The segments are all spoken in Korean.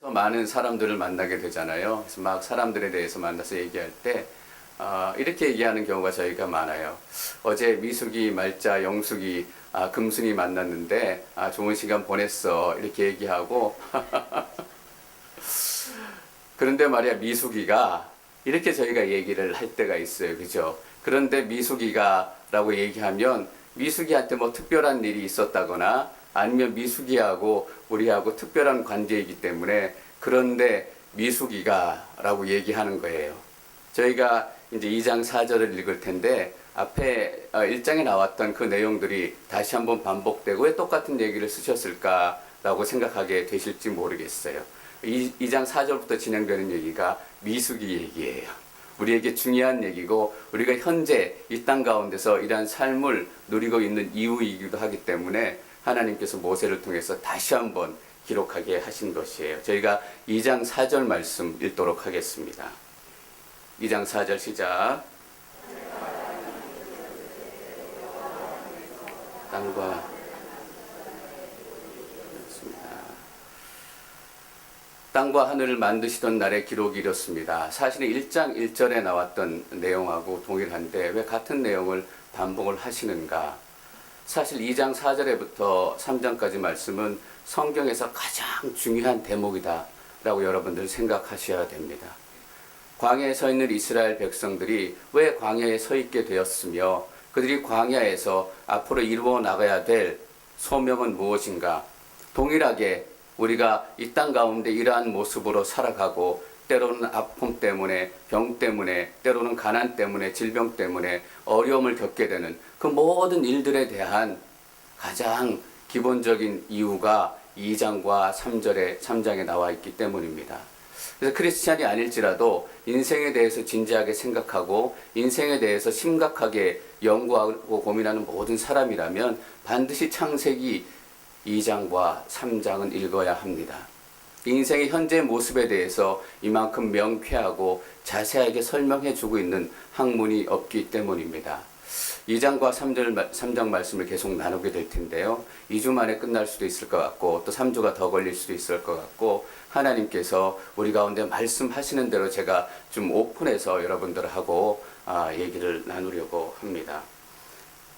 많은 사람들을 만나게 되잖아요. 그래서 막 사람들에 대해서 만나서 얘기할 때 이렇게 얘기하는 경우가 저희가 많아요. 어제 미숙이, 말자, 영숙이, 금순이 만났는데 좋은 시간 보냈어 이렇게 얘기하고 그런데 말이야 미숙이가 이렇게 저희가 얘기를 할 때가 있어요. 그죠? 그런데 미숙이가 라고 얘기하면 미숙이한테 뭐 특별한 일이 있었다거나 아니면 미숙이하고 우리하고 특별한 관계이기 때문에 그런데 미숙이가 라고 얘기하는 거예요. 저희가 이제 2장 4절을 읽을 텐데 앞에 1장에 나왔던 그 내용들이 다시 한번 반복되고 왜 똑같은 얘기를 쓰셨을까라고 생각하게 되실지 모르겠어요. 2장 4절부터 진행되는 얘기가 미숙이 얘기예요. 우리에게 중요한 얘기고 우리가 현재 이 땅 가운데서 이러한 삶을 누리고 있는 이유이기도 하기 때문에 하나님께서 모세를 통해서 다시 한번 기록하게 하신 것이에요. 저희가 2장 4절 말씀 읽도록 하겠습니다. 2장 4절 시작. 땅과 하늘을 만드시던 날의 기록이 이렇습니다. 사실은 1장 1절에 나왔던 내용하고 동일한데 왜 같은 내용을 반복을 하시는가? 사실 2장 4절에부터 3장까지 말씀은 성경에서 가장 중요한 대목이다 라고 여러분들 생각하셔야 됩니다. 광야에 서 있는 이스라엘 백성들이 왜 광야에 서 있게 되었으며 그들이 광야에서 앞으로 이루어 나가야 될 소명은 무엇인가? 동일하게 우리가 이 땅 가운데 이러한 모습으로 살아가고 때로는 아픔 때문에 병 때문에 때로는 가난 때문에 질병 때문에 어려움을 겪게 되는 그 모든 일들에 대한 가장 기본적인 이유가 2장과 3장에 나와 있기 때문입니다. 그래서 크리스찬이 아닐지라도 인생에 대해서 진지하게 생각하고 인생에 대해서 심각하게 연구하고 고민하는 모든 사람이라면 반드시 창세기 2장과 3장은 읽어야 합니다. 인생의 현재 모습에 대해서 이만큼 명쾌하고 자세하게 설명해 주고 있는 학문이 없기 때문입니다. 2장과 3장 말씀을 계속 나누게 될 텐데요. 2주 만에 끝날 수도 있을 것 같고 또 3주가 더 걸릴 수도 있을 것 같고 하나님께서 우리 가운데 말씀하시는 대로 제가 좀 오픈해서 여러분들하고 얘기를 나누려고 합니다.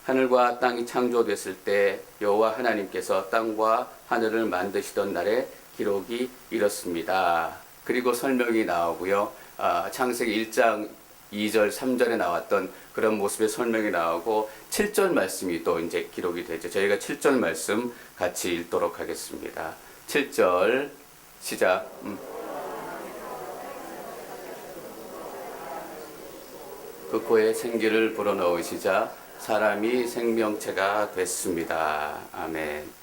하늘과 땅이 창조됐을 때 여호와 하나님께서 땅과 하늘을 만드시던 날에 기록이 이렇습니다. 그리고 설명이 나오고요. 창세기 1장 2절 3절에 나왔던 그런 모습의 설명이 나오고 7절 말씀이 또 이제 기록이 되죠. 저희가 7절 말씀 같이 읽도록 하겠습니다. 7절 시작. 그 코에 생기를 불어넣으시자 사람이 생명체가 됐습니다. 아멘.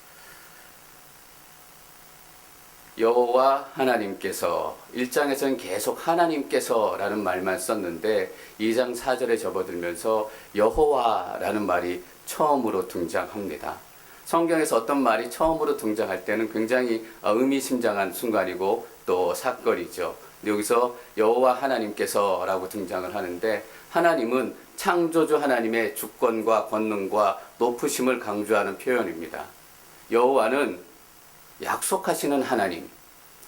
여호와 하나님께서 1장에서는 계속 하나님께서라는 말만 썼는데 2장 4절에 접어들면서 여호와라는 말이 처음으로 등장합니다. 성경에서 어떤 말이 처음으로 등장할 때는 굉장히 의미심장한 순간이고 또 사건이죠. 여기서 여호와 하나님께서라고 등장을 하는데 하나님은 창조주 하나님의 주권과 권능과 높으심을 강조하는 표현입니다. 여호와는 약속하시는 하나님,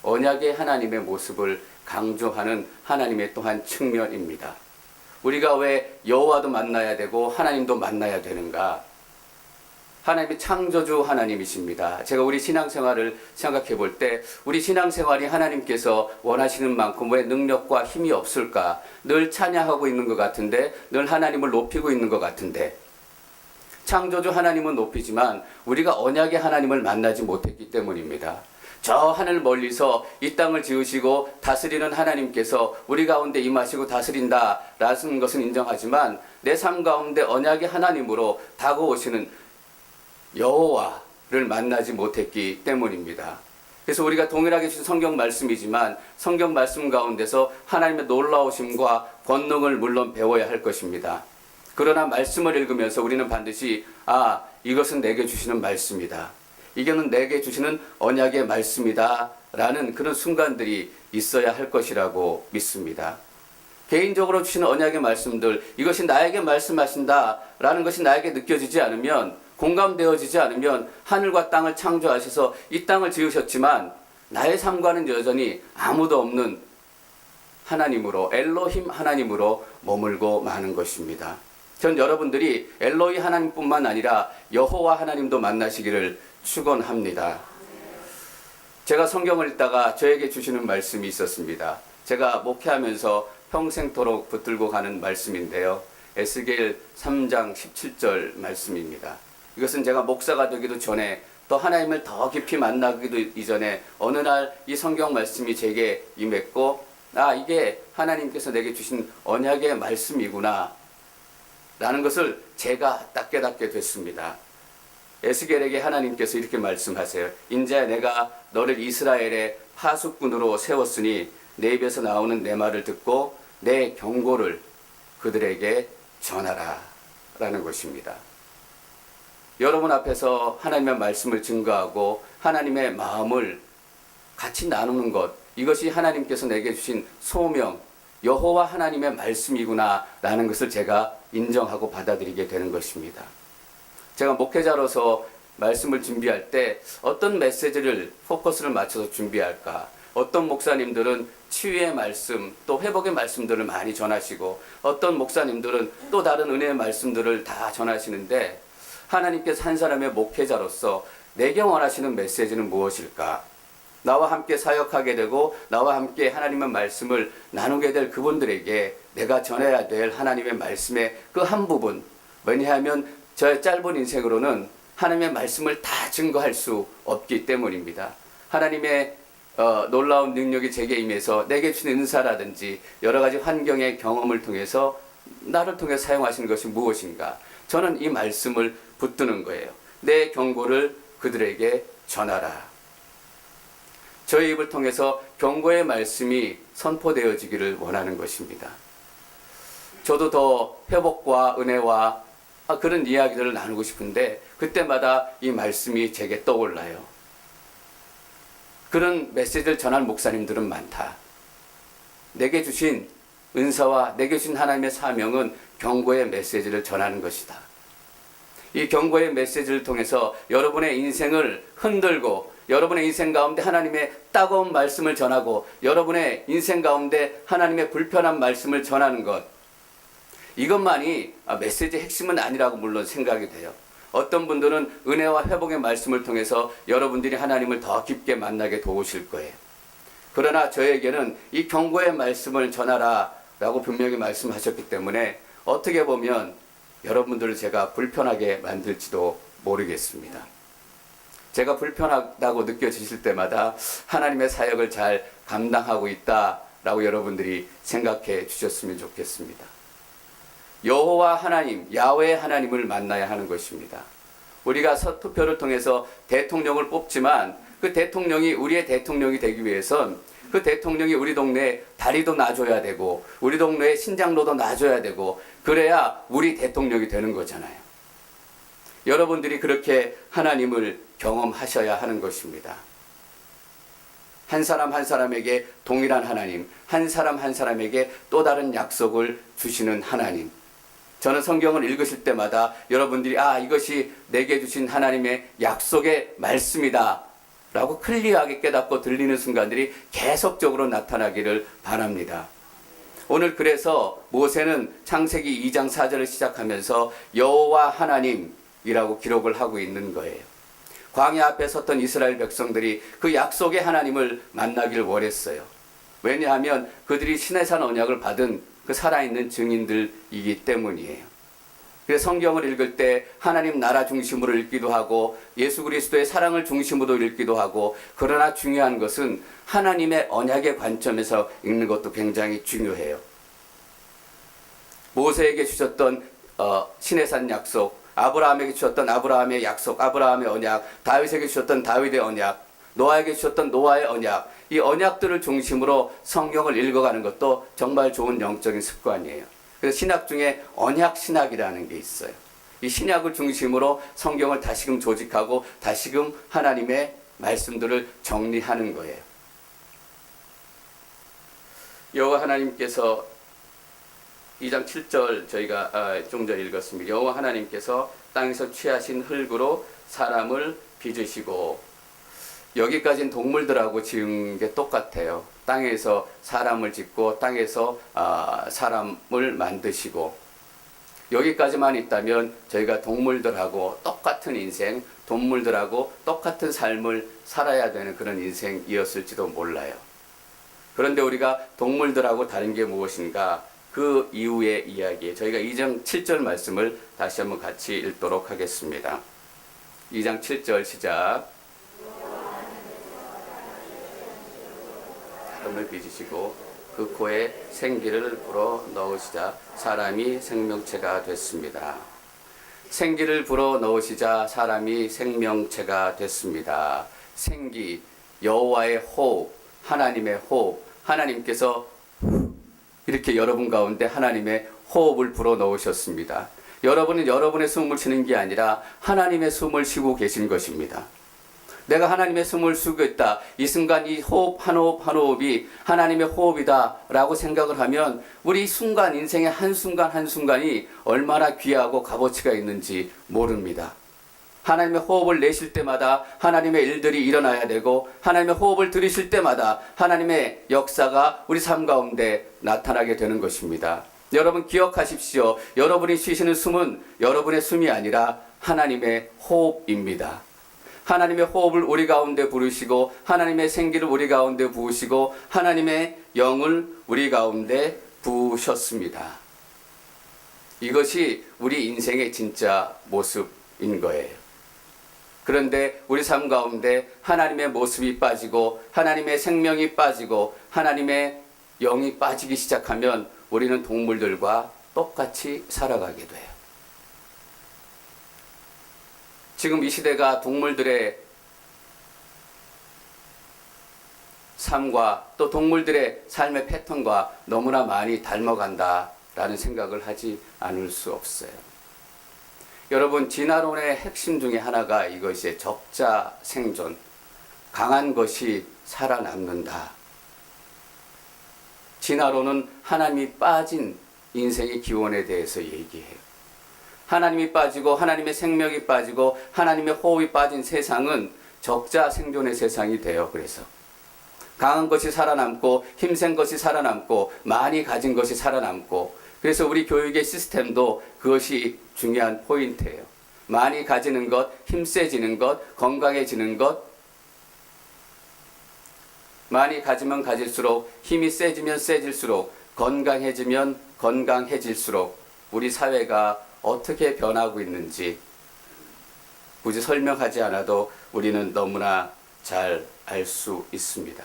언약의 하나님의 모습을 강조하는 하나님의 또한 측면입니다. 우리가 왜 여호와도 만나야 되고 하나님도 만나야 되는가? 하나님이 창조주 하나님이십니다. 제가 우리 신앙생활을 생각해 볼 때 우리 신앙생활이 하나님께서 원하시는 만큼 왜 능력과 힘이 없을까? 늘 찬양하고 있는 것 같은데 늘 하나님을 높이고 있는 것 같은데 창조주 하나님은 높이지만 우리가 언약의 하나님을 만나지 못했기 때문입니다. 저 하늘 멀리서 이 땅을 지으시고 다스리는 하나님께서 우리 가운데 임하시고 다스린다라는 것은 인정하지만 내 삶 가운데 언약의 하나님으로 다가오시는 여호와를 만나지 못했기 때문입니다. 그래서 우리가 동일하게 주신 성경 말씀이지만 성경 말씀 가운데서 하나님의 놀라우심과 권능을 물론 배워야 할 것입니다. 그러나 말씀을 읽으면서 우리는 반드시 이것은 내게 주시는 말씀이다. 이거는 내게 주시는 언약의 말씀이다 라는 그런 순간들이 있어야 할 것이라고 믿습니다. 개인적으로 주시는 언약의 말씀들, 이것이 나에게 말씀하신다 라는 것이 나에게 느껴지지 않으면 공감되어지지 않으면 하늘과 땅을 창조하셔서 이 땅을 지으셨지만 나의 삶과는 여전히 아무도 없는 하나님으로, 엘로힘 하나님으로 머물고 마는 것입니다. 전 여러분들이 엘로히 하나님뿐만 아니라 여호와 하나님도 만나시기를 축원합니다. 제가 성경을 읽다가 저에게 주시는 말씀이 있었습니다. 제가 목회하면서 평생토록 붙들고 가는 말씀인데요. 에스겔 3장 17절 말씀입니다. 이것은 제가 목사가 되기도 전에 또 하나님을 더 깊이 만나기도 이전에 어느 날 이 성경 말씀이 제게 임했고, 이게 하나님께서 내게 주신 언약의 말씀이구나 라는 것을 제가 딱 깨닫게 됐습니다. 에스겔에게 하나님께서 이렇게 말씀하세요. 인자 내가 너를 이스라엘의 파수꾼으로 세웠으니 내 입에서 나오는 내 말을 듣고 내 경고를 그들에게 전하라 라는 것입니다. 여러분 앞에서 하나님의 말씀을 증거하고 하나님의 마음을 같이 나누는 것, 이것이 하나님께서 내게 주신 소명, 여호와 하나님의 말씀이구나 라는 것을 제가 인정하고 받아들이게 되는 것입니다. 제가 목회자로서 말씀을 준비할 때 어떤 메시지를 포커스를 맞춰서 준비할까, 어떤 목사님들은 치유의 말씀 또 회복의 말씀들을 많이 전하시고 어떤 목사님들은 또 다른 은혜의 말씀들을 다 전하시는데, 하나님께서 한 사람의 목회자로서 내게 원하시는 메시지는 무엇일까? 나와 함께 사역하게 되고 나와 함께 하나님의 말씀을 나누게 될 그분들에게 내가 전해야 될 하나님의 말씀의 그 한 부분, 왜냐하면 저의 짧은 인생으로는 하나님의 말씀을 다 증거할 수 없기 때문입니다. 하나님의 놀라운 능력이 제게 임해서 내게 주신 은사라든지 여러 가지 환경의 경험을 통해서 나를 통해 사용하시는 것이 무엇인가? 저는 이 말씀을 붙드는 거예요. 내 경고를 그들에게 전하라. 저의 입을 통해서 경고의 말씀이 선포되어지기를 원하는 것입니다. 저도 더 회복과 은혜와 그런 이야기들을 나누고 싶은데 그때마다 이 말씀이 제게 떠올라요. 그런 메시지를 전할 목사님들은 많다. 내게 주신 은사와 내게 주신 하나님의 사명은 경고의 메시지를 전하는 것이다. 이 경고의 메시지를 통해서 여러분의 인생을 흔들고 여러분의 인생 가운데 하나님의 따가운 말씀을 전하고 여러분의 인생 가운데 하나님의 불편한 말씀을 전하는 것, 이것만이 메시지의 핵심은 아니라고 물론 생각이 돼요. 어떤 분들은 은혜와 회복의 말씀을 통해서 여러분들이 하나님을 더 깊게 만나게 도우실 거예요. 그러나 저에게는 이 경고의 말씀을 전하라 라고 분명히 말씀하셨기 때문에 어떻게 보면 여러분들을 제가 불편하게 만들지도 모르겠습니다. 제가 불편하다고 느껴지실 때마다 하나님의 사역을 잘 감당하고 있다라고 여러분들이 생각해 주셨으면 좋겠습니다. 여호와 하나님, 야훼 하나님을 만나야 하는 것입니다. 우리가 투표를 통해서 대통령을 뽑지만 그 대통령이 우리의 대통령이 되기 위해선 그 대통령이 우리 동네에 다리도 놔줘야 되고 우리 동네에 신장로도 놔줘야 되고 그래야 우리 대통령이 되는 거잖아요. 여러분들이 그렇게 하나님을 경험하셔야 하는 것입니다. 한 사람 한 사람에게 동일한 하나님, 한 사람 한 사람에게 또 다른 약속을 주시는 하나님. 저는 성경을 읽으실 때마다 여러분들이 이것이 내게 주신 하나님의 약속의 말씀이다 라고 클리어하게 깨닫고 들리는 순간들이 계속적으로 나타나기를 바랍니다. 오늘 그래서 모세는 창세기 2장 4절을 시작하면서 여호와 하나님이라고 기록을 하고 있는 거예요. 광야 앞에 섰던 이스라엘 백성들이 그 약속의 하나님을 만나기를 원했어요. 왜냐하면 그들이 시내산 언약을 받은 그 살아있는 증인들이기 때문이에요. 그래서 성경을 읽을 때 하나님 나라 중심으로 읽기도 하고 예수 그리스도의 사랑을 중심으로 읽기도 하고, 그러나 중요한 것은 하나님의 언약의 관점에서 읽는 것도 굉장히 중요해요. 모세에게 주셨던 시내산 약속, 아브라함에게 주셨던 아브라함의 약속, 아브라함의 언약, 다윗에게 주셨던 다윗의 언약, 노아에게 주셨던 노아의 언약, 이 언약들을 중심으로 성경을 읽어가는 것도 정말 좋은 영적인 습관이에요. 그래서 신학 중에 언약 신학이라는 게 있어요. 이 신약을 중심으로 성경을 다시금 조직하고 다시금 하나님의 말씀들을 정리하는 거예요. 여호와 하나님께서 2장 7절 저희가 좀 전에 읽었습니다. 여호와 하나님께서 땅에서 취하신 흙으로 사람을 빚으시고, 여기까지는 동물들하고 지은 게 똑같아요. 땅에서 사람을 짓고 땅에서 사람을 만드시고 여기까지만 있다면 저희가 동물들하고 똑같은 인생, 동물들하고 똑같은 삶을 살아야 되는 그런 인생이었을지도 몰라요. 그런데 우리가 동물들하고 다른 게 무엇인가? 그 이후의 이야기, 저희가 2장 7절 말씀을 다시 한번 같이 읽도록 하겠습니다. 2장 7절 시작. 사람을 빚으시고 그 코에 생기를 불어 넣으시자 사람이 생명체가 됐습니다. 생기를 불어 넣으시자 사람이 생명체가 됐습니다. 생기, 여호와의 호흡, 하나님의 호흡, 하나님께서 이렇게 여러분 가운데 하나님의 호흡을 불어 넣으셨습니다. 여러분은 여러분의 숨을 쉬는 게 아니라 하나님의 숨을 쉬고 계신 것입니다. 내가 하나님의 숨을 쉬고 있다. 이 순간 이 호흡 한 호흡 한 호흡이 하나님의 호흡이다 라고 생각을 하면 우리 순간 인생의 한순간 한순간이 얼마나 귀하고 값어치가 있는지 모릅니다. 하나님의 호흡을 내쉴 때마다 하나님의 일들이 일어나야 되고 하나님의 호흡을 들이실 때마다 하나님의 역사가 우리 삶 가운데 나타나게 되는 것입니다. 여러분 기억하십시오. 여러분이 쉬시는 숨은 여러분의 숨이 아니라 하나님의 호흡입니다. 하나님의 호흡을 우리 가운데 부르시고 하나님의 생기를 우리 가운데 부으시고 하나님의 영을 우리 가운데 부으셨습니다. 이것이 우리 인생의 진짜 모습인 거예요. 그런데 우리 삶 가운데 하나님의 모습이 빠지고 하나님의 생명이 빠지고 하나님의 영이 빠지기 시작하면 우리는 동물들과 똑같이 살아가게 돼요. 지금 이 시대가 동물들의 삶과 또 동물들의 삶의 패턴과 너무나 많이 닮아간다라는 생각을 하지 않을 수 없어요. 여러분, 진화론의 핵심 중에 하나가 이것이 적자 생존, 강한 것이 살아남는다. 진화론은 하나님이 빠진 인생의 기원에 대해서 얘기해요. 하나님이 빠지고 하나님의 생명이 빠지고 하나님의 호흡이 빠진 세상은 적자 생존의 세상이 돼요. 그래서 강한 것이 살아남고 힘센 것이 살아남고 많이 가진 것이 살아남고, 그래서 우리 교육의 시스템도 그것이 중요한 포인트예요. 많이 가지는 것, 힘세지는 것, 건강해지는 것. 많이 가지면 가질수록, 힘이 세지면 세질수록, 건강해지면 건강해질수록 우리 사회가 어떻게 변하고 있는지 굳이 설명하지 않아도 우리는 너무나 잘 알 수 있습니다.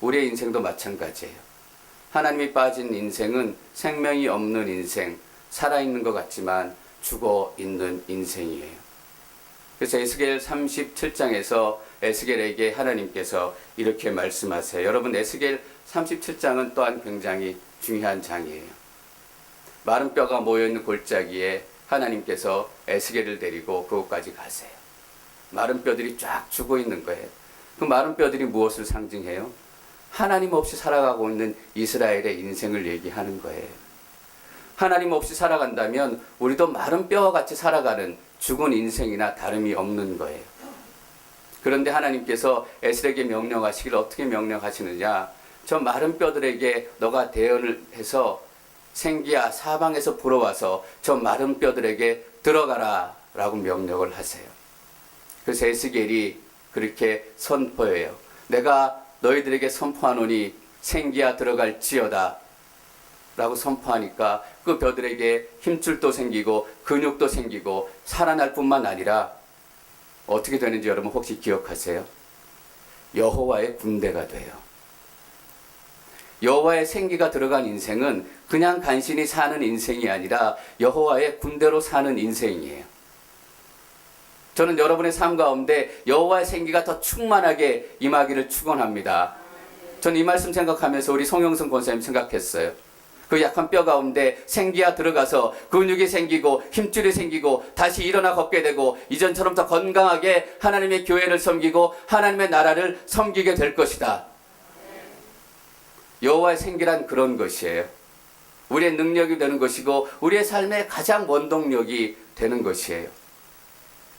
우리의 인생도 마찬가지예요. 하나님이 빠진 인생은 생명이 없는 인생, 살아있는 것 같지만 죽어있는 인생이에요. 그래서 에스겔 37장에서 에스겔에게 하나님께서 이렇게 말씀하세요. 여러분, 에스겔 37장은 또한 굉장히 중요한 장이에요. 마른 뼈가 모여있는 골짜기에 하나님께서 에스겔을 데리고 그곳까지 가세요. 마른 뼈들이 쫙 죽어있는 거예요. 그 마른 뼈들이 무엇을 상징해요? 하나님 없이 살아가고 있는 이스라엘의 인생을 얘기하는 거예요. 하나님 없이 살아간다면 우리도 마른 뼈와 같이 살아가는 죽은 인생이나 다름이 없는 거예요. 그런데 하나님께서 에스겔에게 명령하시길 어떻게 명령하시느냐? 저 마른 뼈들에게 너가 대언을 해서 생기야 사방에서 불어와서 저 마른 뼈들에게 들어가라 라고 명령을 하세요. 그래서 에스겔이 그렇게 선포해요. 내가 너희들에게 선포하노니 생기야 들어갈지어다 라고 선포하니까 그 뼈들에게 힘줄도 생기고 근육도 생기고 살아날 뿐만 아니라 어떻게 되는지 여러분 혹시 기억하세요? 여호와의 군대가 돼요. 여호와의 생기가 들어간 인생은 그냥 간신히 사는 인생이 아니라 여호와의 군대로 사는 인생이에요. 저는 여러분의 삶 가운데 여호와의 생기가 더 충만하게 임하기를 축원합니다. 저는 이 말씀 생각하면서 우리 송영선 권사님 생각했어요. 그 약한 뼈 가운데 생기가 들어가서 근육이 생기고 힘줄이 생기고 다시 일어나 걷게 되고 이전처럼 더 건강하게 하나님의 교회를 섬기고 하나님의 나라를 섬기게 될 것이다. 여호와의 생기란 그런 것이에요. 우리의 능력이 되는 것이고 우리의 삶의 가장 원동력이 되는 것이에요.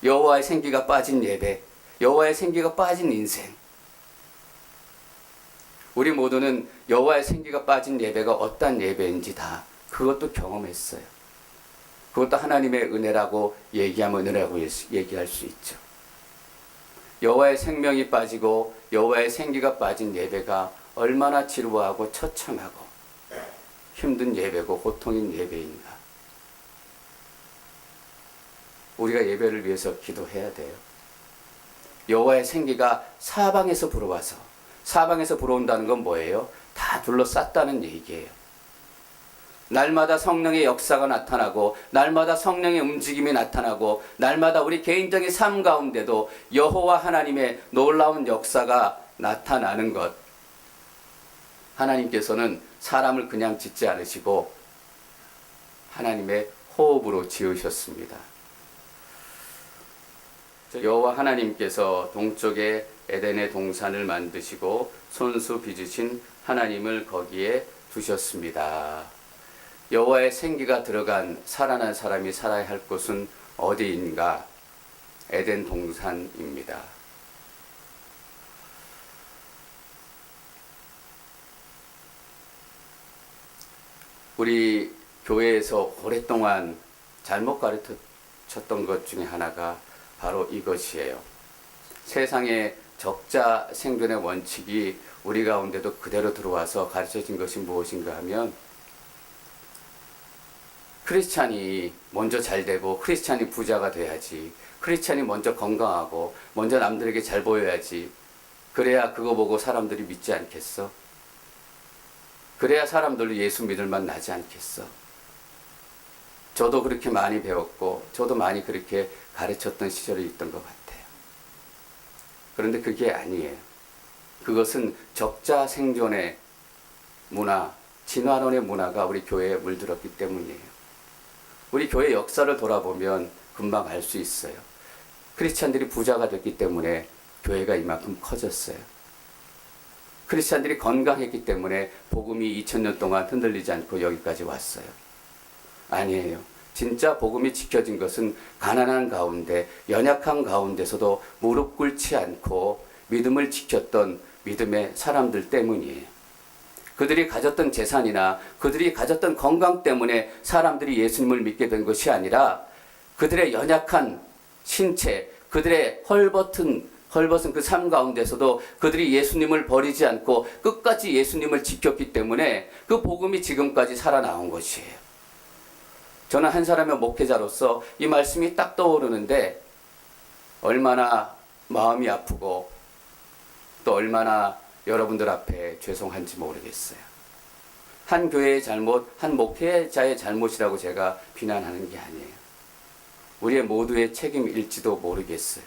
여호와의 생기가 빠진 예배, 여호와의 생기가 빠진 인생. 우리 모두는 여호와의 생기가 빠진 예배가 어떤 예배인지 다 그것도 경험했어요. 그것도 하나님의 은혜라고 얘기하면 은혜라고 얘기할 수 있죠. 여호와의 생명이 빠지고 여호와의 생기가 빠진 예배가 얼마나 지루하고 처참하고 힘든 예배고 고통인 예배인가. 우리가 예배를 위해서 기도해야 돼요. 여호와의 생기가 사방에서 불어와서, 사방에서 불어온다는 건 뭐예요? 다 둘러쌌다는 얘기예요. 날마다 성령의 역사가 나타나고, 날마다 성령의 움직임이 나타나고, 날마다 우리 개인적인 삶 가운데도 여호와 하나님의 놀라운 역사가 나타나는 것. 하나님께서는 사람을 그냥 짓지 않으시고 하나님의 호흡으로 지으셨습니다. 여호와 하나님께서 동쪽에 에덴의 동산을 만드시고 손수 빚으신 하나님을 거기에 두셨습니다. 여호와의 생기가 들어간 살아난 사람이 살아야 할 곳은 어디인가? 에덴 동산입니다. 우리 교회에서 오랫동안 잘못 가르쳤던 것 중에 하나가 바로 이것이에요. 세상의 적자 생존의 원칙이 우리 가운데도 그대로 들어와서 가르쳐진 것이 무엇인가 하면, 크리스찬이 먼저 잘 되고 크리스찬이 부자가 돼야지, 크리스찬이 먼저 건강하고 먼저 남들에게 잘 보여야지, 그래야 그거 보고 사람들이 믿지 않겠어? 그래야 사람들로 예수 믿을 만 나지 않겠어? 저도 그렇게 많이 배웠고 저도 많이 그렇게 가르쳤던 시절이 있던 것 같아요. 그런데 그게 아니에요. 그것은 적자 생존의 문화, 진화론의 문화가 우리 교회에 물들었기 때문이에요. 우리 교회 역사를 돌아보면 금방 알 수 있어요. 크리스찬들이 부자가 됐기 때문에 교회가 이만큼 커졌어요. 크리스찬들이 건강했기 때문에 복음이 2000년 동안 흔들리지 않고 여기까지 왔어요. 아니에요. 진짜 복음이 지켜진 것은 가난한 가운데, 연약한 가운데서도 무릎 꿇지 않고 믿음을 지켰던 믿음의 사람들 때문이에요. 그들이 가졌던 재산이나 그들이 가졌던 건강 때문에 사람들이 예수님을 믿게 된 것이 아니라, 그들의 연약한 신체, 그들의 헐벗은 그 삶 가운데서도 그들이 예수님을 버리지 않고 끝까지 예수님을 지켰기 때문에 그 복음이 지금까지 살아나온 것이에요. 저는 한 사람의 목회자로서 이 말씀이 딱 떠오르는데, 얼마나 마음이 아프고 또 얼마나 여러분들 앞에 죄송한지 모르겠어요. 한 교회의 잘못, 한 목회자의 잘못이라고 제가 비난하는 게 아니에요. 우리의 모두의 책임일지도 모르겠어요.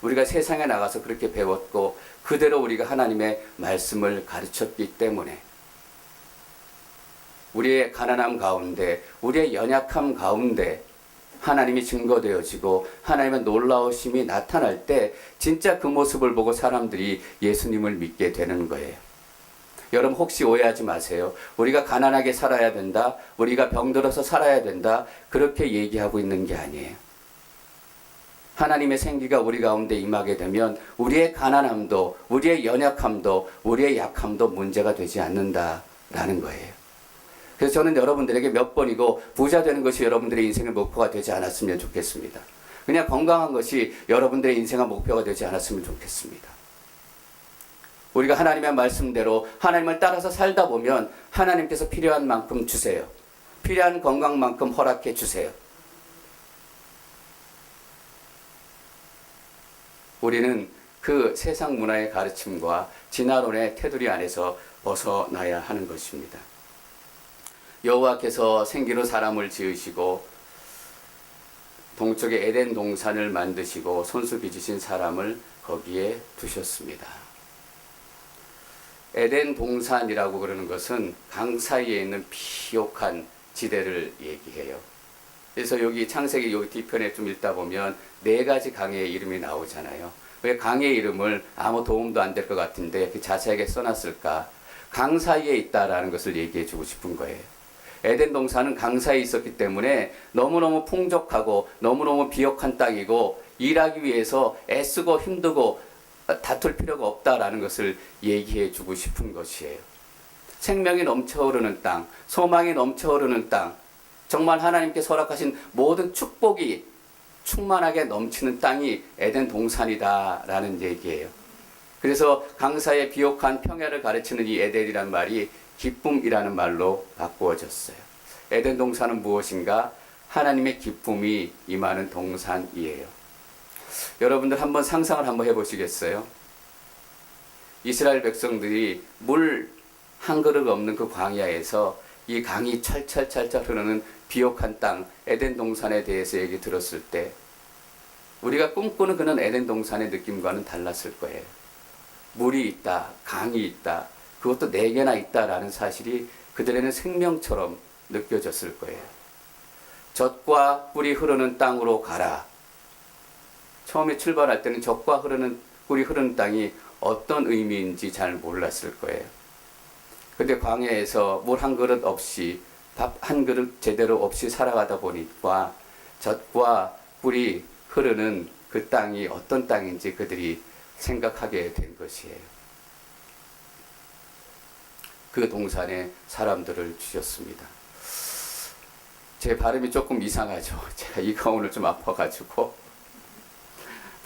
우리가 세상에 나가서 그렇게 배웠고 그대로 우리가 하나님의 말씀을 가르쳤기 때문에, 우리의 가난함 가운데, 우리의 연약함 가운데 하나님이 증거되어지고 하나님의 놀라우심이 나타날 때 진짜 그 모습을 보고 사람들이 예수님을 믿게 되는 거예요. 여러분 혹시 오해하지 마세요. 우리가 가난하게 살아야 된다, 우리가 병들어서 살아야 된다, 그렇게 얘기하고 있는 게 아니에요. 하나님의 생기가 우리 가운데 임하게 되면 우리의 가난함도, 우리의 연약함도, 우리의 약함도 문제가 되지 않는다라는 거예요. 그래서 저는 여러분들에게 몇 번이고 부자 되는 것이 여러분들의 인생의 목표가 되지 않았으면 좋겠습니다. 그냥 건강한 것이 여러분들의 인생의 목표가 되지 않았으면 좋겠습니다. 우리가 하나님의 말씀대로 하나님을 따라서 살다 보면 하나님께서 필요한 만큼 주세요. 필요한 건강만큼 허락해 주세요. 우리는 그 세상 문화의 가르침과 진화론의 테두리 안에서 벗어나야 하는 것입니다. 여호와께서 생기로 사람을 지으시고 동쪽에 에덴 동산을 만드시고 손수 빚으신 사람을 거기에 두셨습니다. 에덴 동산이라고 그러는 것은 강 사이에 있는 비옥한 지대를 얘기해요. 그래서 여기 창세기 여기 뒤편에 좀 읽다 보면 4가지 강의 이름이 나오잖아요. 왜 강의 이름을 아무 도움도 안 될 것 같은데 이렇게 자세하게 써놨을까? 강 사이에 있다라는 것을 얘기해 주고 싶은 거예요. 에덴 동산은 강 사이에 있었기 때문에 너무너무 풍족하고 너무너무 비옥한 땅이고 일하기 위해서 애쓰고 힘들고 다툴 필요가 없다라는 것을 얘기해 주고 싶은 것이에요. 생명이 넘쳐흐르는 땅, 소망이 넘쳐흐르는 땅, 정말 하나님께서 허락하신 모든 축복이 충만하게 넘치는 땅이 에덴 동산이다라는 얘기예요. 그래서 강사의 비옥한 평야를 가르치는 이 에덴이라는 말이 기쁨이라는 말로 바꾸어졌어요. 에덴 동산은 무엇인가? 하나님의 기쁨이 임하는 동산이에요. 여러분들 한번 상상을 한번 해보시겠어요? 이스라엘 백성들이 물 한 그릇 없는 그 광야에서 이 강이 철철철철 흐르는 비옥한 땅 에덴 동산에 대해서 얘기 들었을 때 우리가 꿈꾸는 그런 에덴 동산의 느낌과는 달랐을 거예요. 물이 있다, 강이 있다, 그것도 4개나 있다라는 사실이 그들에는 생명처럼 느껴졌을 거예요. 젖과 꿀이 흐르는 땅으로 가라. 처음에 출발할 때는 젖과 꿀이 흐르는 땅이 어떤 의미인지 잘 몰랐을 거예요. 근데 광야에서 물 한 그릇 없이 밥 한 그릇 제대로 없이 살아가다 보니까 젖과 꿀이 흐르는 그 땅이 어떤 땅인지 그들이 생각하게 된 것이에요. 그 동산에 사람들을 주셨습니다. 제 발음이 조금 이상하죠. 제가 이가 오늘 좀 아파가지고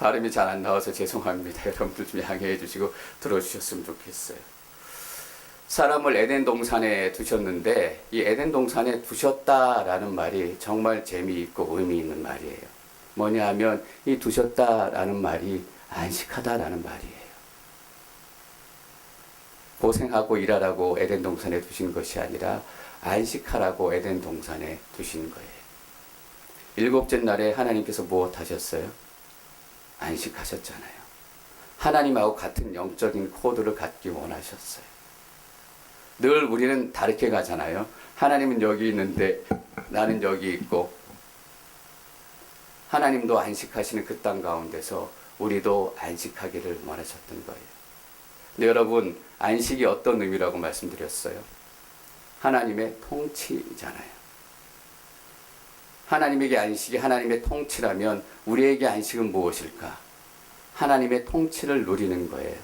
발음이 잘 안 나와서 죄송합니다. 여러분들 좀 양해해 주시고 들어주셨으면 좋겠어요. 사람을 에덴 동산에 두셨는데 이 에덴 동산에 두셨다라는 말이 정말 재미있고 의미 있는 말이에요. 뭐냐 하면 이 두셨다라는 말이 안식하다라는 말이에요. 고생하고 일하라고 에덴 동산에 두신 것이 아니라 안식하라고 에덴 동산에 두신 거예요. 7째 날에 하나님께서 무엇 하셨어요? 안식하셨잖아요. 하나님하고 같은 영적인 코드를 갖기 원하셨어요. 늘 우리는 다르게 가잖아요. 하나님은 여기 있는데 나는 여기 있고 하나님도 안식하시는 그 땅 가운데서 우리도 안식하기를 원하셨던 거예요. 근데 여러분, 안식이 어떤 의미라고 말씀드렸어요? 하나님의 통치잖아요. 하나님에게 안식이 하나님의 통치라면 우리에게 안식은 무엇일까? 하나님의 통치를 누리는 거예요.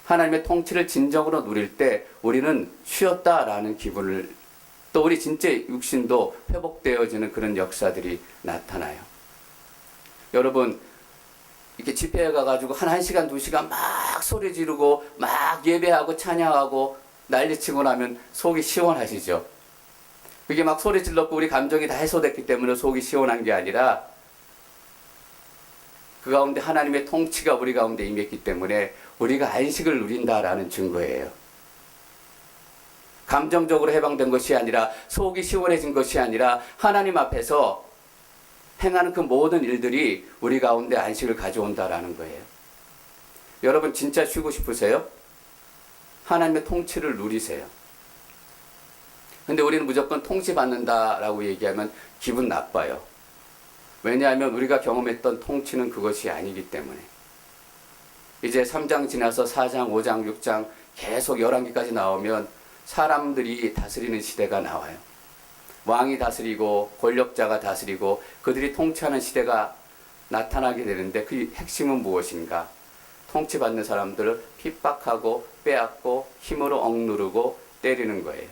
하나님의 통치를 진정으로 누릴 때 우리는 쉬었다라는 기분을, 또 우리 진짜 육신도 회복되어지는 그런 역사들이 나타나요. 여러분, 이렇게 집회에 가가지고 한 1시간, 2시간 막 소리 지르고 막 예배하고 찬양하고 난리치고 나면 속이 시원하시죠? 그게 막 소리 질렀고 우리 감정이 다 해소됐기 때문에 속이 시원한 게 아니라 그 가운데 하나님의 통치가 우리 가운데 임했기 때문에 우리가 안식을 누린다라는 증거예요. 감정적으로 해방된 것이 아니라 속이 시원해진 것이 아니라 하나님 앞에서 행하는 그 모든 일들이 우리 가운데 안식을 가져온다라는 거예요. 여러분 진짜 쉬고 싶으세요? 하나님의 통치를 누리세요. 근데 우리는 무조건 통치받는다라고 얘기하면 기분 나빠요. 왜냐하면 우리가 경험했던 통치는 그것이 아니기 때문에. 이제 3장 지나서 4장, 5장, 6장 계속 11개까지 나오면 사람들이 다스리는 시대가 나와요. 왕이 다스리고 권력자가 다스리고 그들이 통치하는 시대가 나타나게 되는데 그 핵심은 무엇인가? 통치받는 사람들을 핍박하고 빼앗고 힘으로 억누르고 때리는 거예요.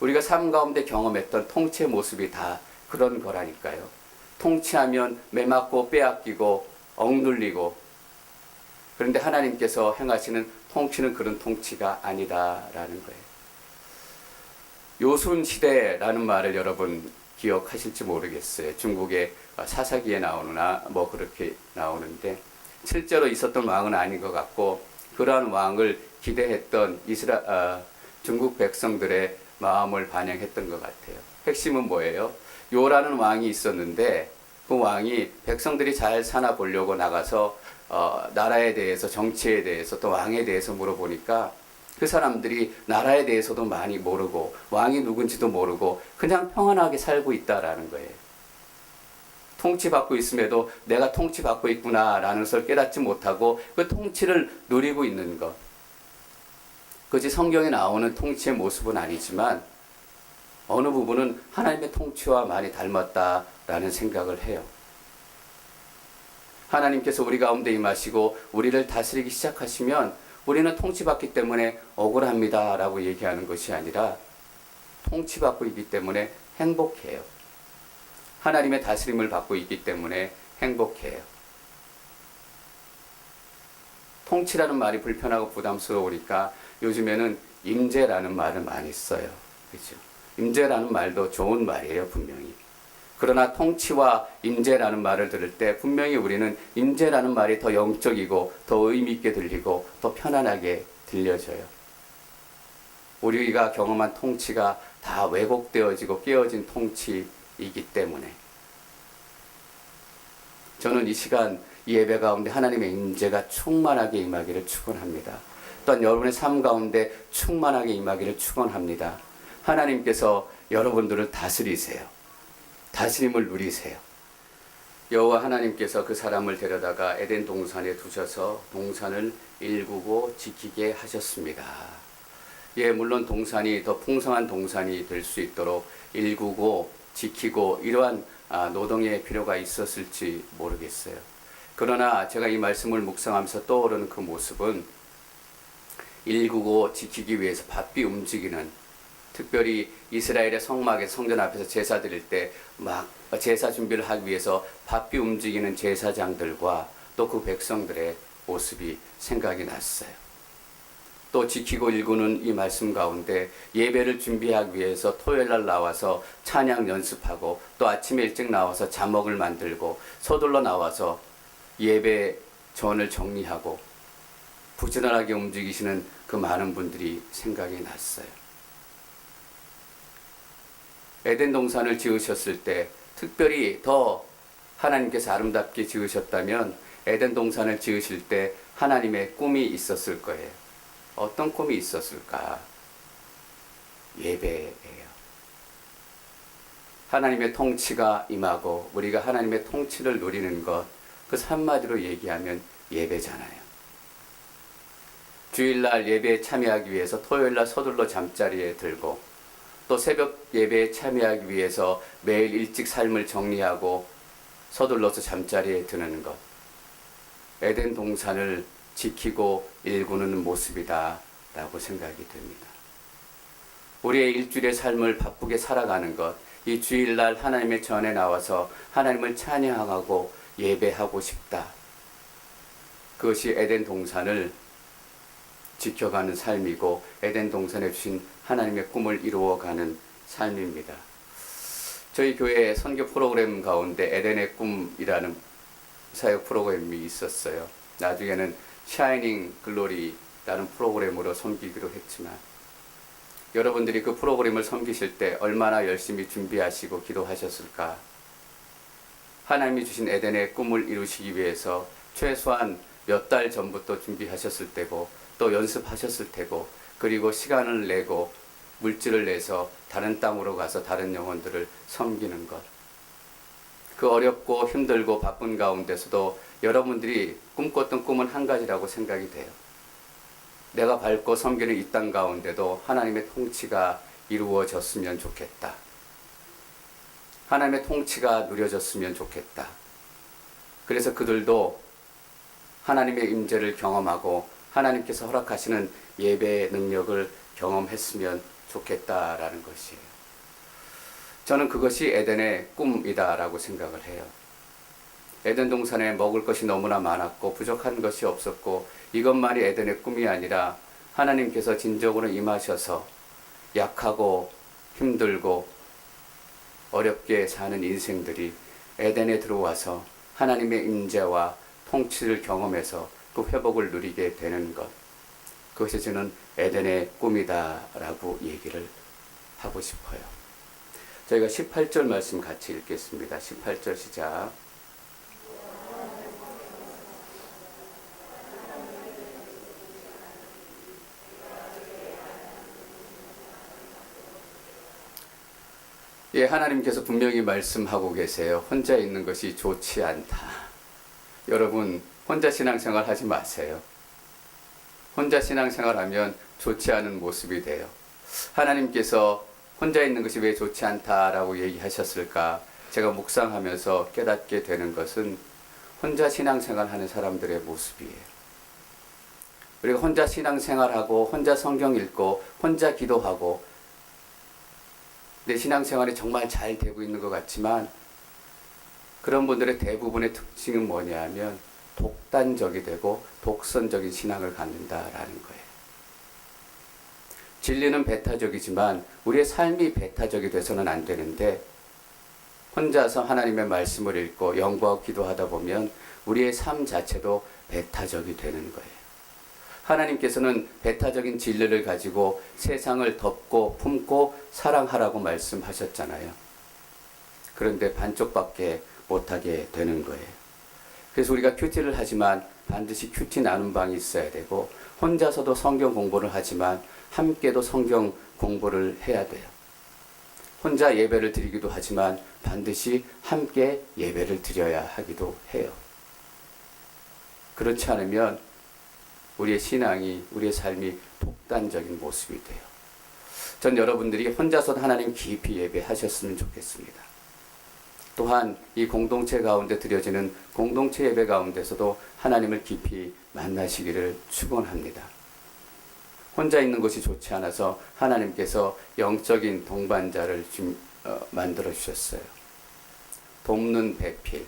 우리가 삶 가운데 경험했던 통치의 모습이 다 그런 거라니까요. 통치하면 매맞고 빼앗기고 억눌리고, 그런데 하나님께서 행하시는 통치는 그런 통치가 아니다라는 거예요. 요순 시대라는 말을 여러분 기억하실지 모르겠어요. 중국의 사사기에 나오나 뭐 그렇게 나오는데 실제로 있었던 왕은 아닌 것 같고 그러한 왕을 기대했던 중국 백성들의 마음을 반영했던 것 같아요. 핵심은 뭐예요? 요라는 왕이 있었는데 그 왕이 백성들이 잘 사나 보려고 나가서 나라에 대해서, 정치에 대해서, 또 왕에 대해서 물어보니까 그 사람들이 나라에 대해서도 많이 모르고 왕이 누군지도 모르고 그냥 평안하게 살고 있다라는 거예요. 통치받고 있음에도 내가 통치받고 있구나라는 것을 깨닫지 못하고 그 통치를 누리고 있는 것. 그것이 성경에 나오는 통치의 모습은 아니지만 어느 부분은 하나님의 통치와 많이 닮았다라는 생각을 해요. 하나님께서 우리 가운데 임하시고 우리를 다스리기 시작하시면 우리는 통치받기 때문에 억울합니다 라고 얘기하는 것이 아니라 통치받고 있기 때문에 행복해요. 하나님의 다스림을 받고 있기 때문에 행복해요. 통치라는 말이 불편하고 부담스러우니까 요즘에는 임재라는 말을 많이 써요. 그렇죠? 임재라는 말도 좋은 말이에요, 분명히. 그러나 통치와 임재라는 말을 들을 때 분명히 우리는 임재라는 말이 더 영적이고 더 의미 있게 들리고 더 편안하게 들려져요. 우리가 경험한 통치가 다 왜곡되어지고 깨어진 통치이기 때문에 저는 이 시간 이 예배 가운데 하나님의 임재가 충만하게 임하기를 축원합니다. 또한 여러분의 삶 가운데 충만하게 임하기를 축원합니다. 하나님께서 여러분들을 다스리세요. 다스림을 누리세요. 여호와 하나님께서 그 사람을 데려다가 에덴 동산에 두셔서 동산을 일구고 지키게 하셨습니다. 예, 물론 동산이 더 풍성한 동산이 될 수 있도록 일구고 지키고 이러한 노동의 필요가 있었을지 모르겠어요. 그러나 제가 이 말씀을 묵상하면서 떠오르는 그 모습은 일구고 지키기 위해서 바삐 움직이는, 특별히 이스라엘의 성막의 성전 앞에서 제사 드릴 때 막 제사 준비를 하기 위해서 바삐 움직이는 제사장들과 또 그 백성들의 모습이 생각이 났어요. 또 지키고 일구는 이 말씀 가운데 예배를 준비하기 위해서 토요일날 나와서 찬양 연습하고 또 아침에 일찍 나와서 자먹을 만들고 서둘러 나와서 예배 전을 정리하고 부지런하게 움직이시는 그 많은 분들이 생각이 났어요. 에덴 동산을 지으셨을 때 특별히 더 하나님께서 아름답게 지으셨다면 에덴 동산을 지으실 때 하나님의 꿈이 있었을 거예요. 어떤 꿈이 있었을까? 예배예요. 하나님의 통치가 임하고 우리가 하나님의 통치를 누리는 것, 그 한마디로 얘기하면 예배잖아요. 주일날 예배에 참여하기 위해서 토요일날 서둘러 잠자리에 들고 또 새벽 예배에 참여하기 위해서 매일 일찍 삶을 정리하고 서둘러서 잠자리에 드는 것, 에덴 동산을 지키고 일구는 모습이다 라고 생각이 됩니다. 우리의 일주일의 삶을 바쁘게 살아가는 것, 이 주일날 하나님의 전에 나와서 하나님을 찬양하고 예배하고 싶다. 그것이 에덴 동산을 지켜가는 삶이고 에덴 동산에 주신 하나님의 꿈을 이루어가는 삶입니다. 저희 교회 선교 프로그램 가운데 에덴의 꿈이라는 사역 프로그램이 있었어요. 나중에는 샤이닝 글로리라는 프로그램으로 섬기기로 했지만 여러분들이 그 프로그램을 섬기실 때 얼마나 열심히 준비하시고 기도하셨을까? 하나님이 주신 에덴의 꿈을 이루시기 위해서 최소한 몇 달 전부터 준비하셨을 때고 또 연습하셨을 테고 그리고 시간을 내고 물질을 내서 다른 땅으로 가서 다른 영혼들을 섬기는 것. 그 어렵고 힘들고 바쁜 가운데서도 여러분들이 꿈꿨던 꿈은 한 가지라고 생각이 돼요. 내가 밟고 섬기는 이 땅 가운데도 하나님의 통치가 이루어졌으면 좋겠다. 하나님의 통치가 누려졌으면 좋겠다. 그래서 그들도 하나님의 임재를 경험하고 하나님께서 허락하시는 예배의 능력을 경험했으면 좋겠다라는 것이에요. 저는 그것이 에덴의 꿈이다라고 생각을 해요. 에덴 동산에 먹을 것이 너무나 많았고 부족한 것이 없었고 이것만이 에덴의 꿈이 아니라 하나님께서 진정으로 임하셔서 약하고 힘들고 어렵게 사는 인생들이 에덴에 들어와서 하나님의 임재와 통치를 경험해서 그 회복을 누리게 되는 것, 그것이 저는 에덴의 꿈이다라고 얘기를 하고 싶어요. 저희가 18절 말씀 같이 읽겠습니다. 18절 시작. 예, 하나님께서 분명히 말씀하고 계세요. 혼자 있는 것이 좋지 않다. 여러분, 혼자 신앙생활 하지 마세요. 혼자 신앙생활 하면 좋지 않은 모습이 돼요. 하나님께서 혼자 있는 것이 왜 좋지 않다라고 얘기하셨을까? 제가 묵상하면서 깨닫게 되는 것은 혼자 신앙생활하는 사람들의 모습이에요. 우리가 혼자 신앙생활하고 혼자 성경 읽고 혼자 기도하고 내 신앙생활이 정말 잘 되고 있는 것 같지만 그런 분들의 대부분의 특징은 뭐냐 하면 독단적이 되고 독선적인 신앙을 갖는다라는 거예요. 진리는 배타적이지만 우리의 삶이 배타적이 돼서는 안 되는데 혼자서 하나님의 말씀을 읽고 연구하고 기도하다 보면 우리의 삶 자체도 배타적이 되는 거예요. 하나님께서는 배타적인 진리를 가지고 세상을 덮고 품고 사랑하라고 말씀하셨잖아요. 그런데 반쪽밖에 못하게 되는 거예요. 그래서 우리가 큐티를 하지만 반드시 큐티 나눈 방이 있어야 되고 혼자서도 성경 공부를 하지만 함께도 성경 공부를 해야 돼요. 혼자 예배를 드리기도 하지만 반드시 함께 예배를 드려야 하기도 해요. 그렇지 않으면 우리의 신앙이, 우리의 삶이 독단적인 모습이 돼요. 전 여러분들이 혼자서도 하나님 깊이 예배하셨으면 좋겠습니다. 또한 이 공동체 가운데 드려지는 공동체 예배 가운데서도 하나님을 깊이 만나시기를 축원합니다. 혼자 있는 것이 좋지 않아서 하나님께서 영적인 동반자를 만들어 주셨어요. 돕는 배필.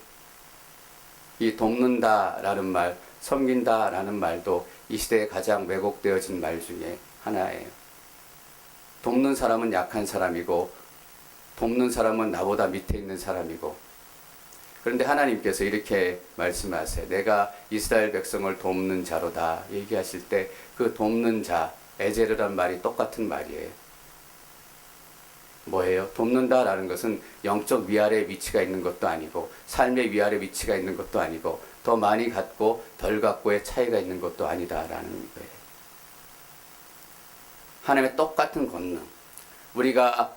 이 돕는다라는 말, 섬긴다라는 말도 이 시대에 가장 왜곡되어진 말 중에 하나예요. 돕는 사람은 약한 사람이고 돕는 사람은 나보다 밑에 있는 사람이고 그런데 하나님께서 이렇게 말씀하세요. 내가 이스라엘 백성을 돕는 자로다 얘기하실 때 그 돕는 자, 에제르란 말이 똑같은 말이에요. 뭐예요? 돕는다라는 것은 영적 위아래 위치가 있는 것도 아니고 삶의 위아래 위치가 있는 것도 아니고 더 많이 갖고 덜 갖고의 차이가 있는 것도 아니다라는 거예요. 하나님의 똑같은 권능. 우리가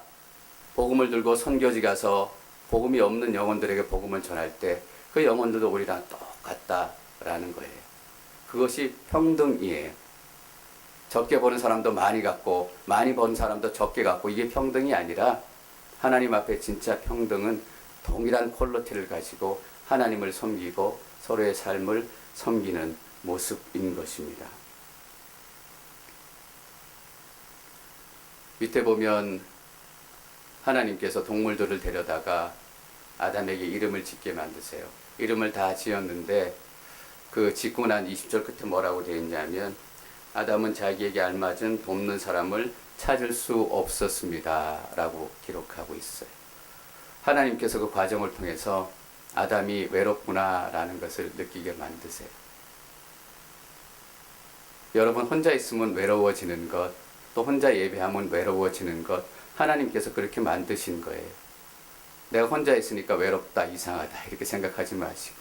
복음을 들고 선교지 가서 복음이 없는 영혼들에게 복음을 전할 때 그 영혼들도 우리랑 똑같다라는 거예요. 그것이 평등이에요. 적게 버는 사람도 많이 갖고 많이 버는 사람도 적게 갖고 이게 평등이 아니라 하나님 앞에 진짜 평등은 동일한 퀄리티를 가지고 하나님을 섬기고 서로의 삶을 섬기는 모습인 것입니다. 밑에 보면 하나님께서 동물들을 데려다가 아담에게 이름을 짓게 만드세요. 이름을 다 지었는데 그 짓고 난 20절 끝에 뭐라고 되어 있냐면 아담은 자기에게 알맞은 돕는 사람을 찾을 수 없었습니다 라고 기록하고 있어요. 하나님께서 그 과정을 통해서 아담이 외롭구나 라는 것을 느끼게 만드세요. 여러분 혼자 있으면 외로워지는 것, 또 혼자 예배하면 외로워지는 것, 하나님께서 그렇게 만드신 거예요. 내가 혼자 있으니까 외롭다, 이상하다 이렇게 생각하지 마시고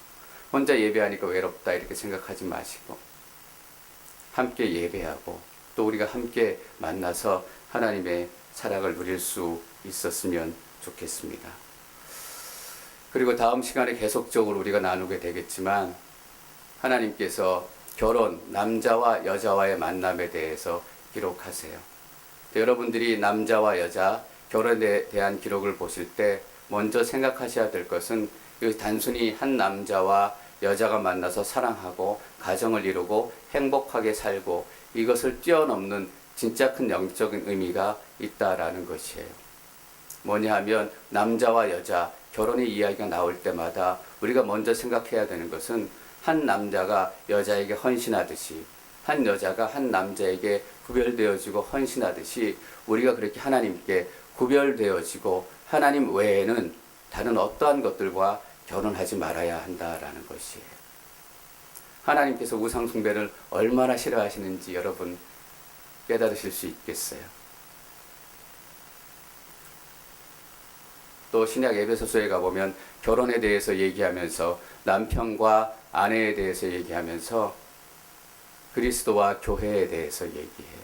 혼자 예배하니까 외롭다 이렇게 생각하지 마시고 함께 예배하고 또 우리가 함께 만나서 하나님의 사랑을 누릴 수 있었으면 좋겠습니다. 그리고 다음 시간에 계속적으로 우리가 나누게 되겠지만 하나님께서 결혼, 남자와 여자와의 만남에 대해서 기록하세요. 여러분들이 남자와 여자, 결혼에 대한 기록을 보실 때 먼저 생각하셔야 될 것은 단순히 한 남자와 여자가 만나서 사랑하고 가정을 이루고 행복하게 살고 이것을 뛰어넘는 진짜 큰 영적인 의미가 있다라는 것이에요. 뭐냐 하면 남자와 여자, 결혼의 이야기가 나올 때마다 우리가 먼저 생각해야 되는 것은 한 남자가 여자에게 헌신하듯이 한 여자가 한 남자에게 구별되어지고 헌신하듯이 우리가 그렇게 하나님께 구별되어지고 하나님 외에는 다른 어떠한 것들과 결혼하지 말아야 한다라는 것이에요. 하나님께서 우상 숭배를 얼마나 싫어하시는지 여러분 깨달으실 수 있겠어요. 또 신약 에베소서에 가보면 결혼에 대해서 얘기하면서 남편과 아내에 대해서 얘기하면서 그리스도와 교회에 대해서 얘기해요.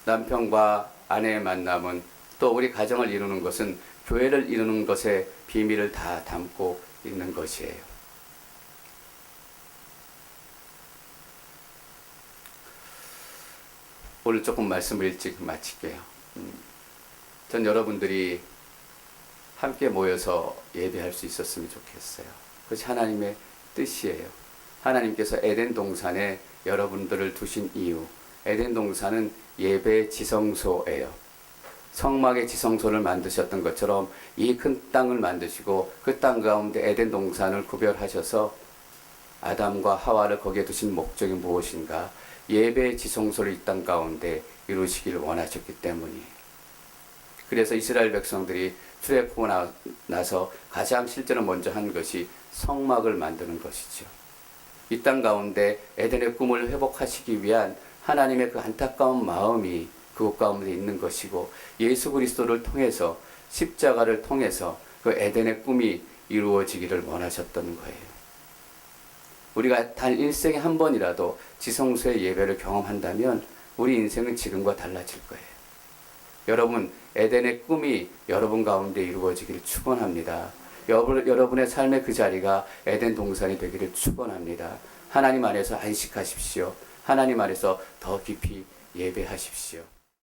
남편과 아내의 만남은 또 우리 가정을 이루는 것은 교회를 이루는 것의 비밀을 다 담고 있는 것이에요. 오늘 조금 말씀을 일찍 마칠게요. 전 여러분들이 함께 모여서 예배할 수 있었으면 좋겠어요. 그것이 하나님의 뜻이에요. 하나님께서 에덴 동산에 여러분들을 두신 이유, 에덴 동산은 예배 지성소예요. 성막의 지성소를 만드셨던 것처럼 이 큰 땅을 만드시고 그 땅 가운데 에덴 동산을 구별하셔서 아담과 하와를 거기에 두신 목적이 무엇인가? 예배의 지성소를 이 땅 가운데 이루시기를 원하셨기 때문이에요. 그래서 이스라엘 백성들이 출애굽하고 나서 가장 실제로 먼저 한 것이 성막을 만드는 것이죠. 이 땅 가운데 에덴의 꿈을 회복하시기 위한 하나님의 그 안타까운 마음이 그곳 가운데 있는 것이고, 예수 그리스도를 통해서, 십자가를 통해서 그 에덴의 꿈이 이루어지기를 원하셨던 거예요. 우리가 단 일생에 한 번이라도 지성소의 예배를 경험한다면 우리 인생은 지금과 달라질 거예요. 여러분, 에덴의 꿈이 여러분 가운데 이루어지기를 축원합니다. 여러분의 삶의 그 자리가 에덴 동산이 되기를 축원합니다. 하나님 안에서 안식하십시오. 하나님 안에서 더 깊이 예배하십시오.